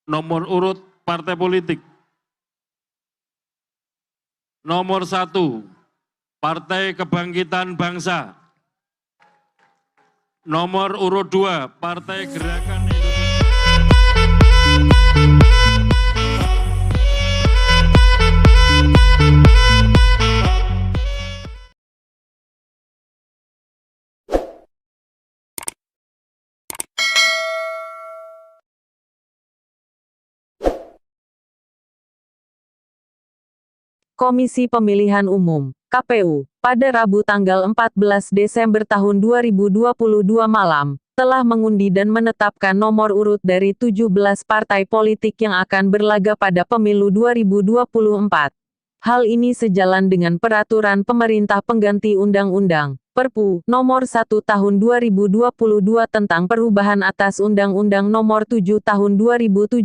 Nomor urut partai politik. Nomor 1, Partai Kebangkitan Bangsa. Nomor urut 2, Partai Gerakan Indonesia. Komisi Pemilihan Umum, KPU, pada Rabu tanggal 14 Desember tahun 2022 malam, telah mengundi dan menetapkan nomor urut dari 17 partai politik yang akan berlaga pada pemilu 2024. Hal ini sejalan dengan peraturan pemerintah pengganti Undang-Undang, Perpu, Nomor 1 Tahun 2022 tentang perubahan atas Undang-Undang Nomor 7 Tahun 2017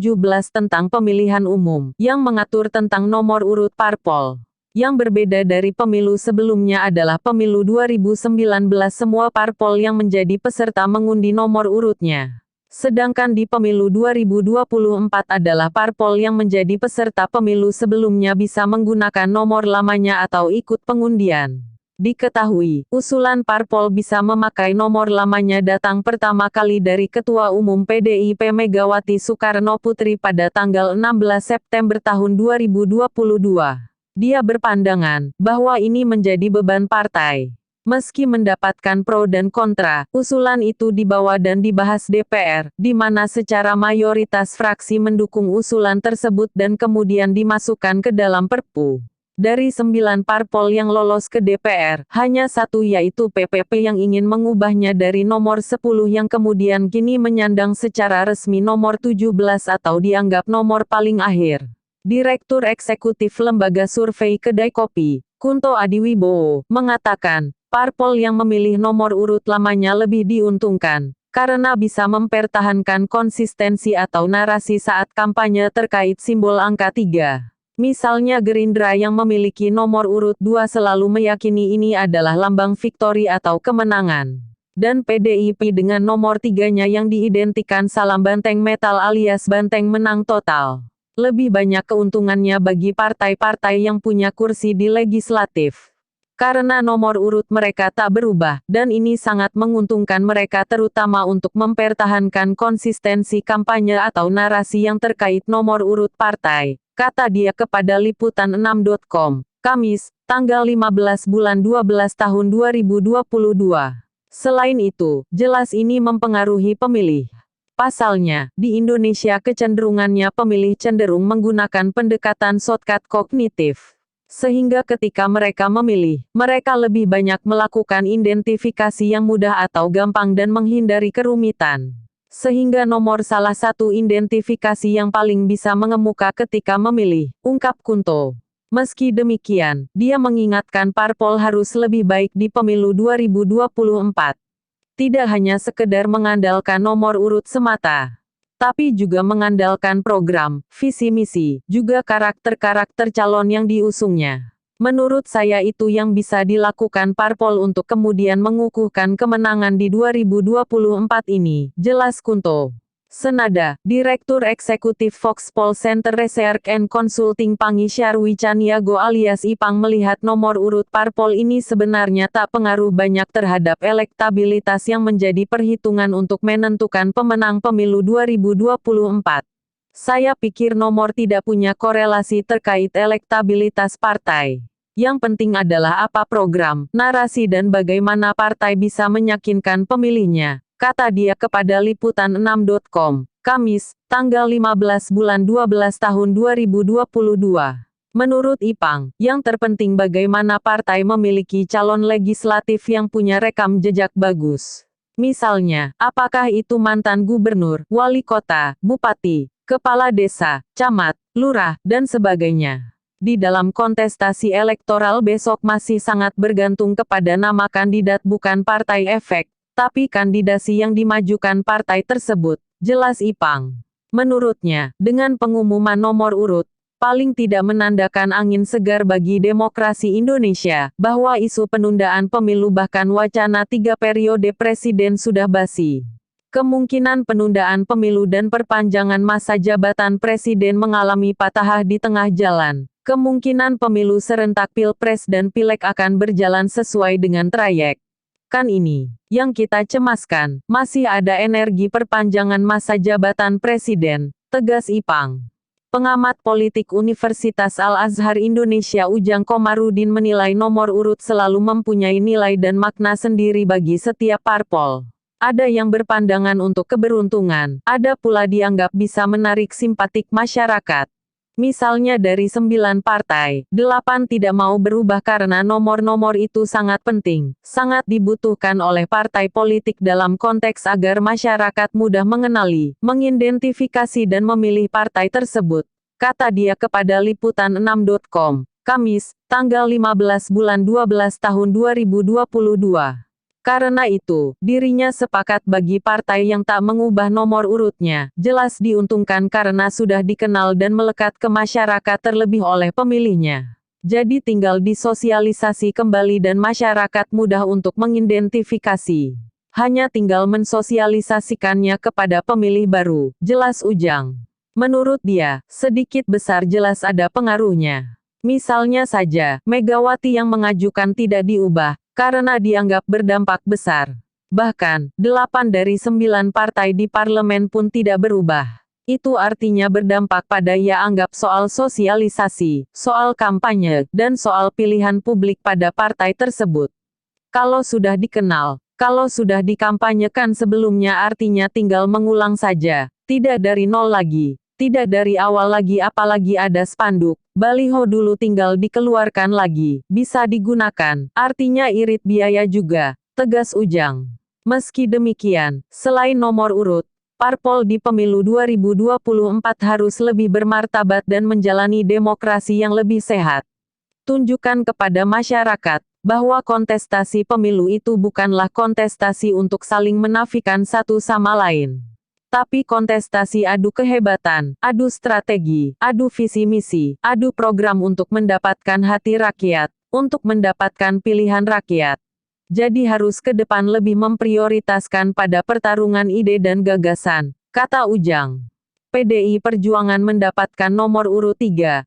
tentang pemilihan umum, yang mengatur tentang nomor urut parpol. Yang berbeda dari pemilu sebelumnya adalah pemilu 2019 semua parpol yang menjadi peserta mengundi nomor urutnya. Sedangkan di pemilu 2024 adalah parpol yang menjadi peserta pemilu sebelumnya bisa menggunakan nomor lamanya atau ikut pengundian. Diketahui, usulan parpol bisa memakai nomor lamanya datang pertama kali dari Ketua Umum PDIP Megawati Soekarno Putri pada tanggal 16 September tahun 2022. Dia berpandangan bahwa ini menjadi beban partai. Meski mendapatkan pro dan kontra, usulan itu dibawa dan dibahas DPR, di mana secara mayoritas fraksi mendukung usulan tersebut dan kemudian dimasukkan ke dalam Perpu. Dari 9 parpol yang lolos ke DPR, hanya satu yaitu PPP yang ingin mengubahnya dari nomor 10 yang kemudian kini menyandang secara resmi nomor 17 atau dianggap nomor paling akhir. Direktur Eksekutif Lembaga Survei Kedai Kopi, Kunto Adiwibowo, mengatakan, parpol yang memilih nomor urut lamanya lebih diuntungkan, karena bisa mempertahankan konsistensi atau narasi saat kampanye terkait simbol angka 3. Misalnya Gerindra yang memiliki nomor urut 2 selalu meyakini ini adalah lambang victory atau kemenangan. Dan PDIP dengan nomor 3-nya yang diidentikan salam banteng metal alias banteng menang total. Lebih banyak keuntungannya bagi partai-partai yang punya kursi di legislatif. Karena nomor urut mereka tak berubah, dan ini sangat menguntungkan mereka terutama untuk mempertahankan konsistensi kampanye atau narasi yang terkait nomor urut partai, kata dia kepada Liputan6.com, Kamis, tanggal 15 bulan 12 tahun 2022. Selain itu, jelas ini mempengaruhi pemilih. Pasalnya, di Indonesia kecenderungannya pemilih cenderung menggunakan pendekatan shortcut kognitif. Sehingga ketika mereka memilih, mereka lebih banyak melakukan identifikasi yang mudah atau gampang dan menghindari kerumitan. Sehingga nomor salah satu identifikasi yang paling bisa mengemuka ketika memilih, ungkap Kunto. Meski demikian, dia mengingatkan parpol harus lebih baik di pemilu 2024. Tidak hanya sekedar mengandalkan nomor urut semata, tapi juga mengandalkan program, visi misi, juga karakter-karakter calon yang diusungnya. Menurut saya itu yang bisa dilakukan parpol untuk kemudian mengukuhkan kemenangan di 2024 ini, jelas Kunto. Senada, Direktur Eksekutif Foxpol Center Research and Consulting Pangi Syarwi Caniago alias Ipang melihat nomor urut parpol ini sebenarnya tak pengaruh banyak terhadap elektabilitas yang menjadi perhitungan untuk menentukan pemenang pemilu 2024. Saya pikir nomor tidak punya korelasi terkait elektabilitas partai. Yang penting adalah apa program, narasi dan bagaimana partai bisa meyakinkan pemilihnya, kata dia kepada Liputan6.com, Kamis, tanggal 15 bulan 12 tahun 2022. Menurut Ipang, yang terpenting bagaimana partai memiliki calon legislatif yang punya rekam jejak bagus. Misalnya, apakah itu mantan gubernur, wali kota, bupati, kepala desa, camat, lurah, dan sebagainya. Di dalam kontestasi elektoral besok masih sangat bergantung kepada nama kandidat bukan partai efek, tapi kandidasi yang dimajukan partai tersebut, jelas Ipang. Menurutnya, dengan pengumuman nomor urut, paling tidak menandakan angin segar bagi demokrasi Indonesia, bahwa isu penundaan pemilu bahkan wacana 3 periode presiden sudah basi. Kemungkinan penundaan pemilu dan perpanjangan masa jabatan presiden mengalami patah di tengah jalan. Kemungkinan pemilu serentak Pilpres dan Pileg akan berjalan sesuai dengan trayek. Kan ini yang kita cemaskan, masih ada energi perpanjangan masa jabatan presiden, tegas Ipang. Pengamat politik Universitas Al-Azhar Indonesia Ujang Komarudin menilai nomor urut selalu mempunyai nilai dan makna sendiri bagi setiap parpol. Ada yang berpandangan untuk keberuntungan, ada pula dianggap bisa menarik simpatik masyarakat. Misalnya dari 9 partai, 8 tidak mau berubah karena nomor-nomor itu sangat penting, sangat dibutuhkan oleh partai politik dalam konteks agar masyarakat mudah mengenali, mengidentifikasi dan memilih partai tersebut, kata dia kepada Liputan6.com, Kamis, tanggal 15 bulan 12 tahun 2022. Karena itu, dirinya sepakat bagi partai yang tak mengubah nomor urutnya, jelas diuntungkan karena sudah dikenal dan melekat ke masyarakat terlebih oleh pemilihnya. Jadi tinggal disosialisasi kembali dan masyarakat mudah untuk mengidentifikasi. Hanya tinggal mensosialisasikannya kepada pemilih baru, jelas Ujang. Menurut dia, sedikit besar jelas ada pengaruhnya. Misalnya saja, Megawati yang mengajukan tidak diubah, karena dianggap berdampak besar. Bahkan, 8 dari 9 partai di parlemen pun tidak berubah. Itu artinya berdampak pada ia anggap soal sosialisasi, soal kampanye, dan soal pilihan publik pada partai tersebut. Kalau sudah dikenal, kalau sudah dikampanyekan sebelumnya artinya tinggal mengulang saja, tidak dari nol lagi. Tidak dari awal lagi apalagi ada spanduk, baliho dulu tinggal dikeluarkan lagi, bisa digunakan, artinya irit biaya juga, tegas Ujang. Meski demikian, selain nomor urut, parpol di pemilu 2024 harus lebih bermartabat dan menjalani demokrasi yang lebih sehat. Tunjukkan kepada masyarakat, bahwa kontestasi pemilu itu bukanlah kontestasi untuk saling menafikan satu sama lain. Tapi kontestasi adu kehebatan, adu strategi, adu visi misi, adu program untuk mendapatkan hati rakyat, untuk mendapatkan pilihan rakyat. Jadi harus ke depan lebih memprioritaskan pada pertarungan ide dan gagasan, kata Ujang. PDI Perjuangan mendapatkan nomor urut 3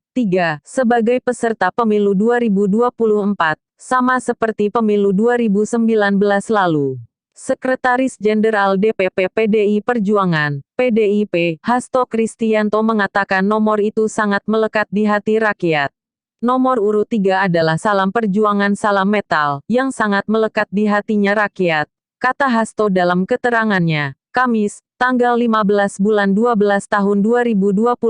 sebagai peserta pemilu 2024, sama seperti pemilu 2019 lalu. Sekretaris Jenderal DPP PDI Perjuangan, PDIP, Hasto Kristianto mengatakan nomor itu sangat melekat di hati rakyat. Nomor urut 3 adalah salam perjuangan salam metal, yang sangat melekat di hatinya rakyat, kata Hasto dalam keterangannya, Kamis, tanggal 15 bulan 12 tahun 2022.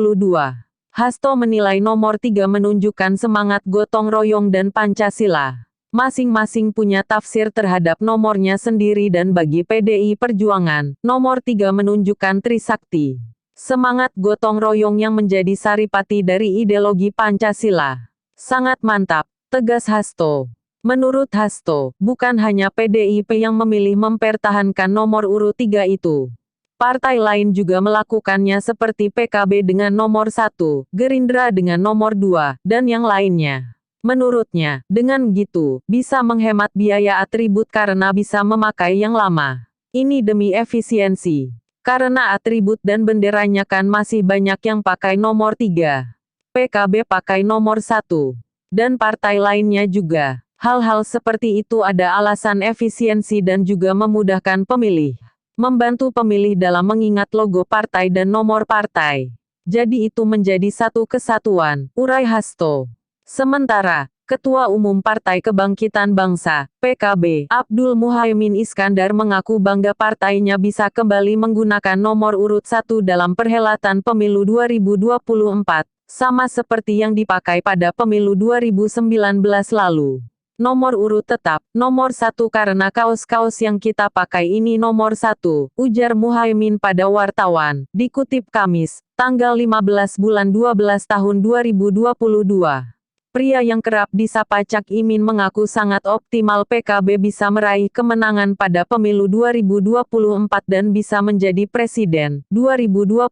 Hasto menilai nomor 3 menunjukkan semangat gotong royong dan Pancasila. Masing-masing punya tafsir terhadap nomornya sendiri dan bagi PDI Perjuangan, nomor 3 menunjukkan Trisakti. Semangat gotong royong yang menjadi saripati dari ideologi Pancasila. Sangat mantap, tegas Hasto. Menurut Hasto, bukan hanya PDIP yang memilih mempertahankan nomor urut 3 itu. Partai lain juga melakukannya seperti PKB dengan nomor 1, Gerindra dengan nomor 2, dan yang lainnya. Menurutnya, dengan gitu, bisa menghemat biaya atribut karena bisa memakai yang lama. Ini demi efisiensi. Karena atribut dan benderanya kan masih banyak yang pakai nomor 3. PKB pakai nomor 1. Dan partai lainnya juga. Hal-hal seperti itu ada alasan efisiensi dan juga memudahkan pemilih. Membantu pemilih dalam mengingat logo partai dan nomor partai. Jadi itu menjadi satu kesatuan, urai Hasto. Sementara, Ketua Umum Partai Kebangkitan Bangsa, PKB, Abdul Muhaimin Iskandar mengaku bangga partainya bisa kembali menggunakan nomor urut 1 dalam perhelatan pemilu 2024, sama seperti yang dipakai pada pemilu 2019 lalu. Nomor urut tetap, nomor 1 karena kaos-kaos yang kita pakai ini nomor 1, ujar Muhaimin pada wartawan, dikutip Kamis, tanggal 15 bulan 12 tahun 2022. Pria yang kerap disapa Cak Imin mengaku sangat optimal PKB bisa meraih kemenangan pada pemilu 2024 dan bisa menjadi presiden. 2024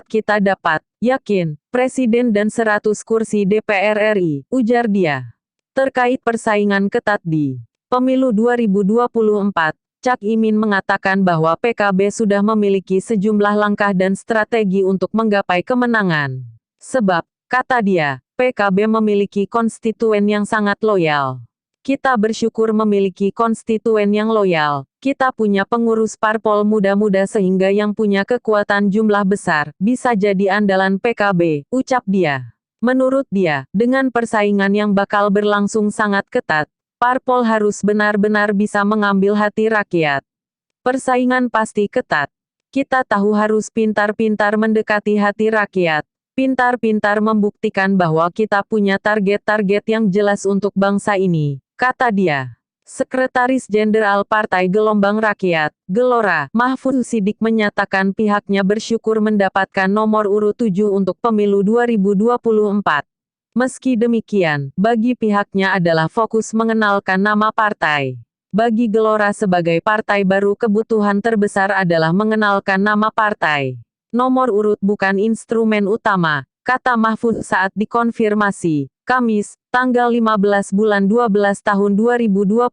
kita dapat, yakin, presiden dan 100 kursi DPR RI, ujar dia. Terkait persaingan ketat di pemilu 2024, Cak Imin mengatakan bahwa PKB sudah memiliki sejumlah langkah dan strategi untuk menggapai kemenangan. Sebab, kata dia, PKB memiliki konstituen yang sangat loyal. Kita bersyukur memiliki konstituen yang loyal. Kita punya pengurus parpol muda-muda sehingga yang punya kekuatan jumlah besar, bisa jadi andalan PKB, ucap dia. Menurut dia, dengan persaingan yang bakal berlangsung sangat ketat, parpol harus benar-benar bisa mengambil hati rakyat. Persaingan pasti ketat. Kita tahu harus pintar-pintar mendekati hati rakyat. Pintar-pintar membuktikan bahwa kita punya target-target yang jelas untuk bangsa ini, kata dia. Sekretaris Jenderal Partai Gelombang Rakyat, Gelora, Mahfud Siddiq menyatakan pihaknya bersyukur mendapatkan nomor urut 7 untuk pemilu 2024. Meski demikian, bagi pihaknya adalah fokus mengenalkan nama partai. Bagi Gelora sebagai partai baru kebutuhan terbesar adalah mengenalkan nama partai. Nomor urut bukan instrumen utama, kata Mahfud saat dikonfirmasi, Kamis, tanggal 15 bulan 12 tahun 2022.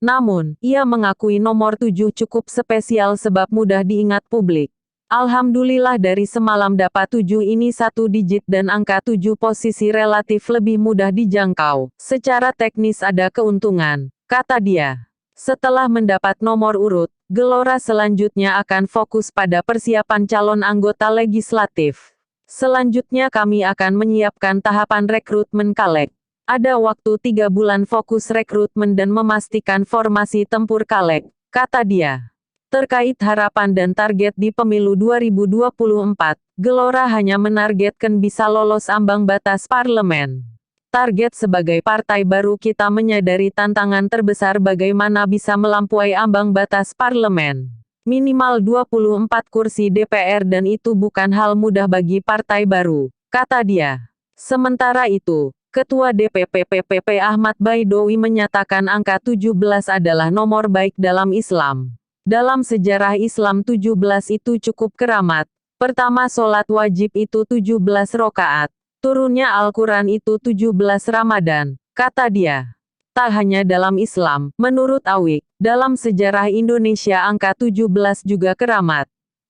Namun, ia mengakui nomor 7 cukup spesial sebab mudah diingat publik. Alhamdulillah dari semalam dapat 7 ini satu digit dan angka 7 posisi relatif lebih mudah dijangkau. Secara teknis ada keuntungan, kata dia. Setelah mendapat nomor urut, Gelora selanjutnya akan fokus pada persiapan calon anggota legislatif. Selanjutnya kami akan menyiapkan tahapan rekrutmen caleg. Ada waktu 3 bulan fokus rekrutmen dan memastikan formasi tempur caleg, kata dia. Terkait harapan dan target di pemilu 2024, Gelora hanya menargetkan bisa lolos ambang batas parlemen. Target sebagai partai baru kita menyadari tantangan terbesar bagaimana bisa melampaui ambang batas parlemen. Minimal 24 kursi DPR dan itu bukan hal mudah bagi partai baru, kata dia. Sementara itu, Ketua DPP PPP Ahmad Baidowi menyatakan angka 17 adalah nomor baik dalam Islam. Dalam sejarah Islam 17 itu cukup keramat. Pertama sholat wajib itu 17 rokaat. Turunnya Al-Quran itu 17 Ramadan, kata dia. Tak hanya dalam Islam, menurut Awik, dalam sejarah Indonesia angka 17 juga keramat.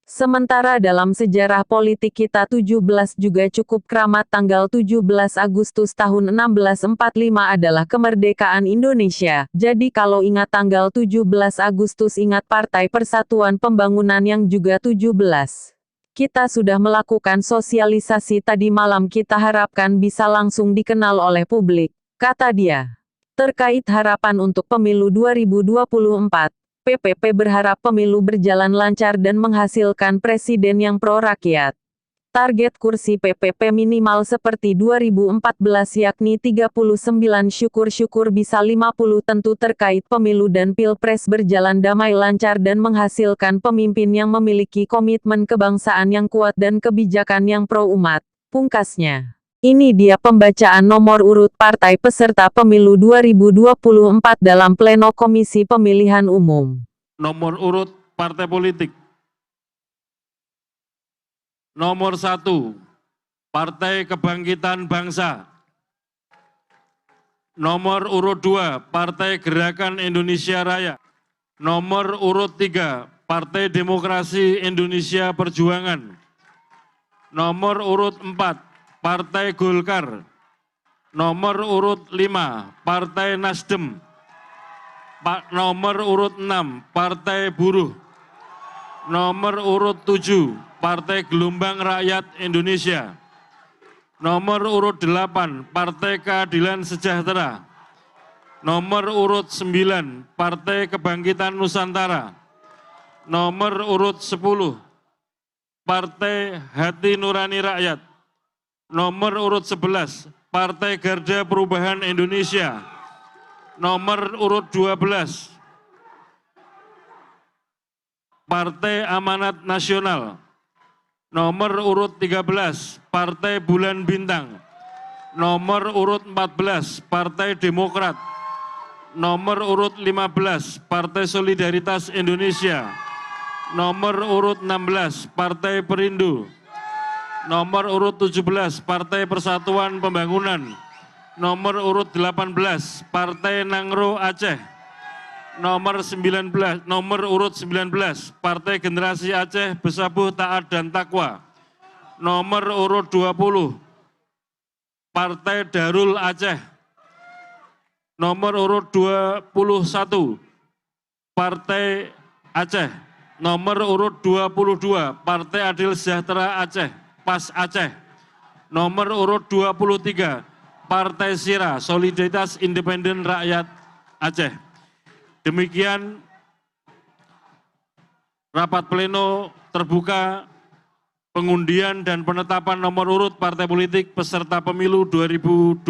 Sementara dalam sejarah politik kita 17 juga cukup keramat. Tanggal 17 Agustus tahun 1645 adalah kemerdekaan Indonesia. Jadi kalau ingat tanggal 17 Agustus ingat Partai Persatuan Pembangunan yang juga 17. Kita sudah melakukan sosialisasi tadi malam kita harapkan bisa langsung dikenal oleh publik, kata dia. Terkait harapan untuk pemilu 2024. PPP berharap pemilu berjalan lancar dan menghasilkan presiden yang pro-rakyat. Target kursi PPP minimal seperti 2014 yakni 39 syukur-syukur bisa 50 tentu terkait pemilu dan pilpres berjalan damai lancar dan menghasilkan pemimpin yang memiliki komitmen kebangsaan yang kuat dan kebijakan yang pro-umat, pungkasnya. Ini dia pembacaan nomor urut partai peserta pemilu 2024 dalam pleno Komisi Pemilihan Umum. Nomor urut partai politik. Nomor 1, Partai Kebangkitan Bangsa. Nomor urut 2, Partai Gerakan Indonesia Raya. Nomor urut 3, Partai Demokrasi Indonesia Perjuangan. Nomor urut 4, Partai Golkar. Nomor urut 5, Partai Nasdem. Nomor urut 6, Partai Buruh. Nomor urut 7, Partai Gelombang Rakyat Indonesia. Nomor urut 8, Partai Keadilan Sejahtera. Nomor urut 9, Partai Kebangkitan Nusantara. Nomor urut 10, Partai Hati Nurani Rakyat. Nomor urut 11, Partai Garda Perubahan Indonesia. Nomor urut 12, Partai Amanat Nasional. Nomor urut 13, Partai Bulan Bintang. Nomor urut 14, Partai Demokrat. Nomor urut 15, Partai Solidaritas Indonesia. Nomor urut 16, Partai Perindo. Nomor urut 17, Partai Persatuan Pembangunan. Nomor urut 18, Partai Nangro Aceh. nomor urut 19, Partai Generasi Aceh Besabuh Taat dan Takwa. Nomor urut 20, Partai Darul Aceh. Nomor urut 21, Partai Aceh. Nomor urut 22, Partai Adil Sejahtera Aceh, PAS Aceh. Nomor urut 23, Partai Sira, Solidaritas Independen Rakyat Aceh. Demikian rapat pleno terbuka pengundian dan penetapan nomor urut partai politik peserta pemilu 2024.